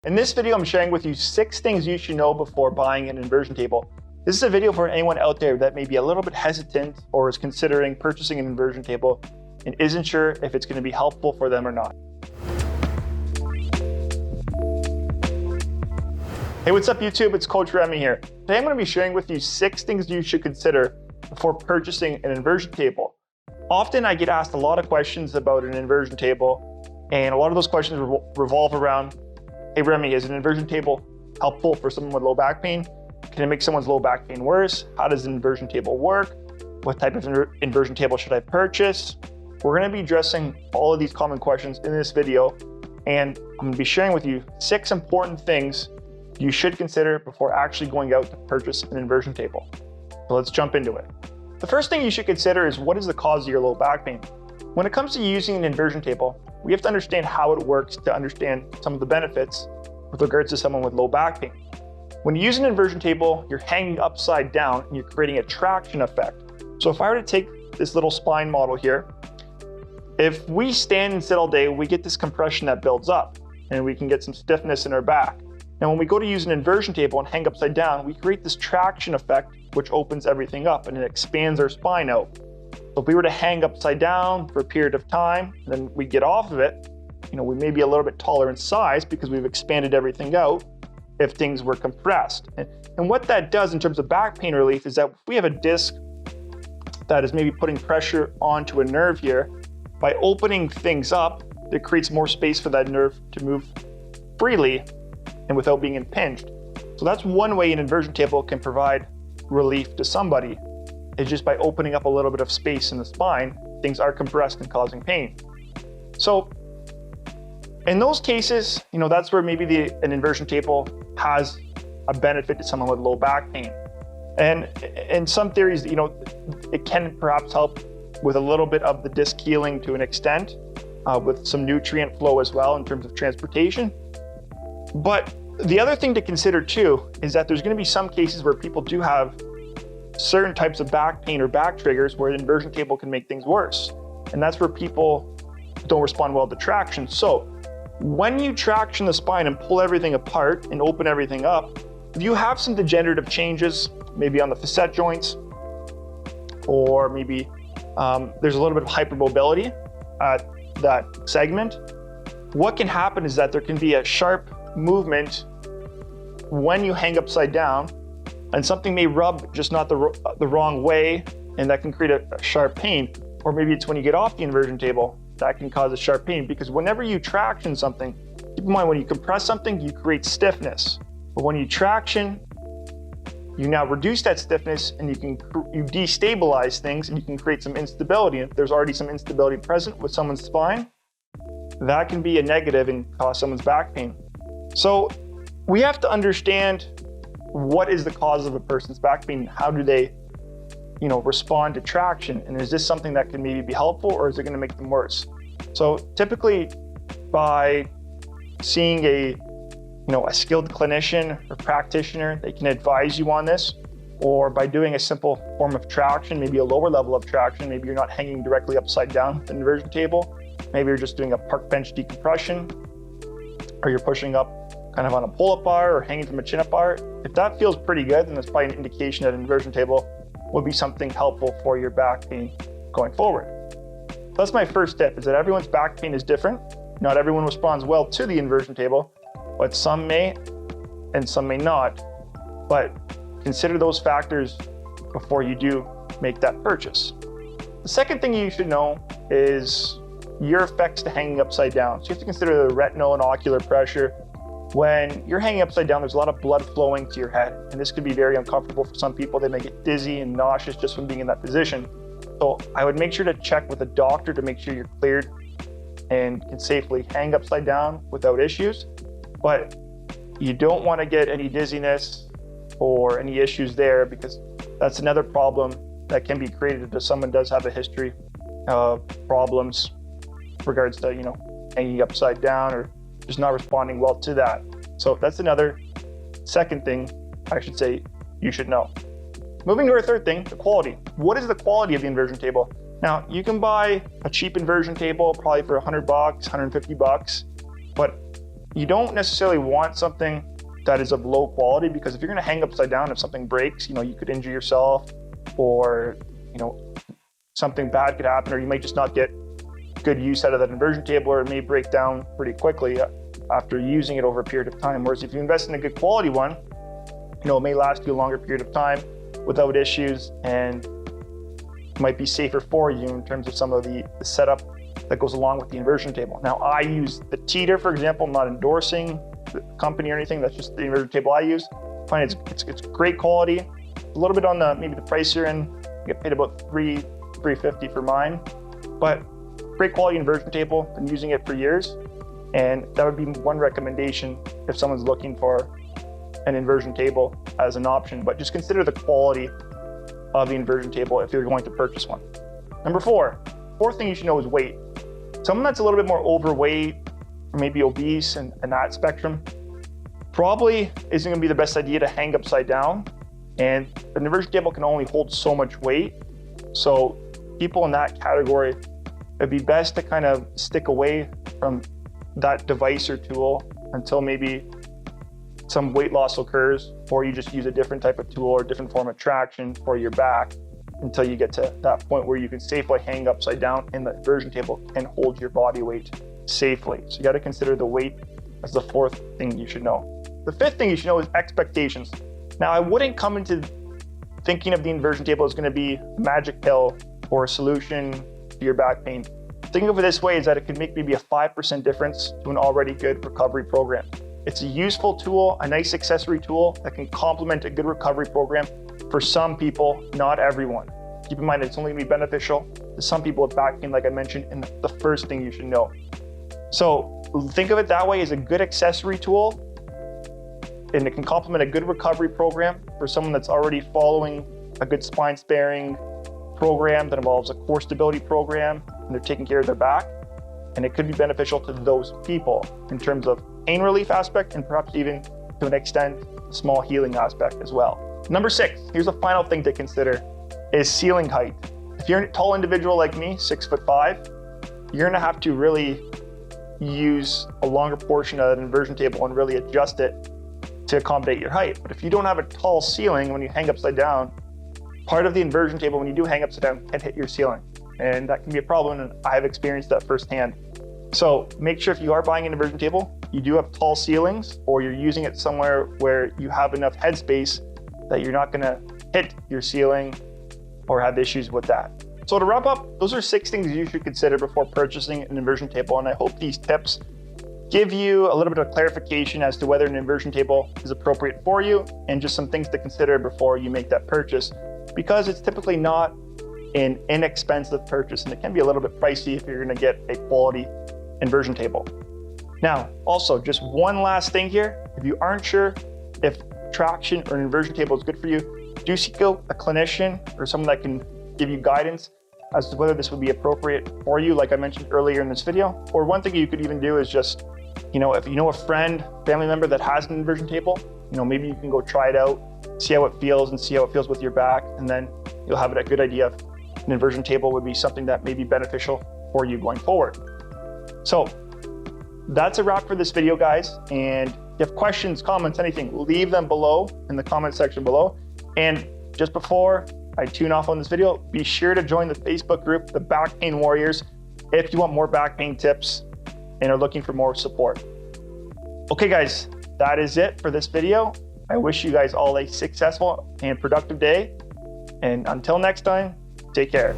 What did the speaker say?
In this video, I'm sharing with you 6 things you should know before buying an inversion table. This is a video for anyone out there that may be a little bit hesitant or is considering purchasing an inversion table and isn't sure if it's going to be helpful for them or not. Hey, what's up YouTube? It's Coach Remi here. Today I'm going to be sharing with you 6 things you should consider before purchasing an inversion table. Often I get asked a lot of questions about an inversion table, and a lot of those questions revolve around, hey Remi, is an inversion table helpful for someone with low back pain? Can it make someone's low back pain worse? How does an inversion table work? What type of inversion table should I purchase? We're going to be addressing all of these common questions in this video, and I'm going to be sharing with you 6 important things you should consider before actually going out to purchase an inversion table. So let's jump into it. The first thing you should consider is, what is the cause of your low back pain? When it comes to using an inversion table, we have to understand how it works to understand some of the benefits with regards to someone with low back pain. When you use an inversion table, you're hanging upside down and you're creating a traction effect. So if I were to take this little spine model here, if we stand and sit all day, we get this compression that builds up and we can get some stiffness in our back. Now, when we go to use an inversion table and hang upside down, we create this traction effect, which opens everything up and it expands our spine out. So if we were to hang upside down for a period of time, and then we get off of it, we may be a little bit taller in size because we've expanded everything out if things were compressed. And what that does in terms of back pain relief is that if we have a disc that is maybe putting pressure onto a nerve here, by opening things up, it creates more space for that nerve to move freely and without being impinged. So that's one way an inversion table can provide relief to somebody, is just by opening up a little bit of space in the spine. Things are compressed and causing pain. So in those cases, that's where maybe an inversion table has a benefit to someone with low back pain. And in some theories, it can perhaps help with a little bit of the disc healing to an extent, with some nutrient flow as well in terms of transportation. But the other thing to consider too is that there's going to be some cases where people do have certain types of back pain or back triggers where an inversion table can make things worse. And that's where people don't respond well to traction. So when you traction the spine and pull everything apart and open everything up, if you have some degenerative changes, maybe on the facet joints, or maybe there's a little bit of hypermobility at that segment, what can happen is that there can be a sharp movement when you hang upside down, and something may rub just not the wrong way, and that can create a sharp pain. Or maybe it's when you get off the inversion table that can cause a sharp pain, because whenever you traction something, keep in mind, when you compress something, you create stiffness. But when you traction, you now reduce that stiffness and you destabilize things, and you can create some instability. And if there's already some instability present with someone's spine, that can be a negative and cause someone's back pain. So we have to understand what is the cause of a person's back pain. How do they, respond to traction? And is this something that can maybe be helpful, or is it going to make them worse? So typically, by seeing a skilled clinician or practitioner, they can advise you on this, or by doing a simple form of traction, maybe a lower level of traction. Maybe you're not hanging directly upside down with an inversion table. Maybe you're just doing a park bench decompression, or you're pushing up kind of on a pull-up bar or hanging from a chin-up bar. If that feels pretty good, then that's probably an indication that an inversion table would be something helpful for your back pain going forward. So that's my first tip, is that everyone's back pain is different. Not everyone responds well to the inversion table, but some may and some may not. But consider those factors before you do make that purchase. The second thing you should know is your effects to hanging upside down. So you have to consider the retinal and ocular pressure. When you're hanging upside down, there's a lot of blood flowing to your head, and this could be very uncomfortable for some people. They may get dizzy and nauseous just from being in that position. So I would make sure to check with a doctor to make sure you're cleared and can safely hang upside down without issues. But you don't want to get any dizziness or any issues there, because that's another problem that can be created if someone does have a history of problems with regards to, hanging upside down or just not responding well to that. So that's another second thing I should say you should know. Moving to our third thing, the quality. What is the quality of the inversion table? Now, you can buy a cheap inversion table probably for $100, $150, but you don't necessarily want something that is of low quality, because if you're going to hang upside down, if something breaks, you could injure yourself, or something bad could happen, or you might just not get good use out of that inversion table, or it may break down pretty quickly after using it over a period of time. Whereas if you invest in a good quality one, it may last you a longer period of time without issues, and might be safer for you in terms of some of the setup that goes along with the inversion table. Now, I use the Teeter, for example. I'm not endorsing the company or anything. That's just the inversion table I use. I find it's great quality. A little bit on maybe the pricier end. I get paid about $350 for mine, but great quality inversion table. Been using it for years, and that would be one recommendation if someone's looking for an inversion table as an option. But just consider the quality of the inversion table if you're going to purchase one. Number fourth thing you should know is weight. Someone that's a little bit more overweight, or maybe obese and that spectrum, probably isn't gonna be the best idea to hang upside down. And an inversion table can only hold so much weight. So people in that category, it'd be best to kind of stick away from that device or tool until maybe some weight loss occurs, or you just use a different type of tool or a different form of traction for your back until you get to that point where you can safely hang upside down and the inversion table can hold your body weight safely. So you got to consider the weight as the fourth thing you should know. The fifth thing you should know is expectations. Now, I wouldn't come into thinking of the inversion table as going to be a magic pill or a solution to your back pain. Think of it this way, is that it could make maybe a 5% difference to an already good recovery program. It's a useful tool, a nice accessory tool that can complement a good recovery program for some people, not everyone. Keep in mind, it's only going to be beneficial to some people with back pain, like I mentioned, and the first thing you should know. So think of it that way, as a good accessory tool, and it can complement a good recovery program for someone that's already following a good spine sparing program that involves a core stability program, and they're taking care of their back. And it could be beneficial to those people in terms of pain relief aspect, and perhaps even to an extent, a small healing aspect as well. Number 6, here's the final thing to consider, is ceiling height. If you're a tall individual like me, 6'5", you're gonna have to really use a longer portion of an inversion table and really adjust it to accommodate your height. But if you don't have a tall ceiling when you hang upside down, part of the inversion table when you do hang upside down can hit your ceiling. And that can be a problem, and I've experienced that firsthand. So make sure if you are buying an inversion table, you do have tall ceilings, or you're using it somewhere where you have enough headspace that you're not gonna hit your ceiling or have issues with that. So to wrap up, those are 6 things you should consider before purchasing an inversion table. And I hope these tips give you a little bit of clarification as to whether an inversion table is appropriate for you, and just some things to consider before you make that purchase, because it's typically not an inexpensive purchase, and it can be a little bit pricey if you're gonna get a quality inversion table. Now, also, just one last thing here. If you aren't sure if traction or an inversion table is good for you, do seek out a clinician or someone that can give you guidance as to whether this would be appropriate for you, like I mentioned earlier in this video. Or one thing you could even do is just, if you know a friend, family member that has an inversion table, maybe you can go try it out, see how it feels, and see how it feels with your back, and then you'll have a good idea if an inversion table would be something that may be beneficial for you going forward. So that's a wrap for this video, guys. And if you have questions, comments, anything, leave them below in the comment section below. And just before I tune off on this video, be sure to join the Facebook group, the Back Pain Warriors, if you want more back pain tips and are looking for more support. Okay, guys, that is it for this video. I wish you guys all a successful and productive day. And until next time, take care.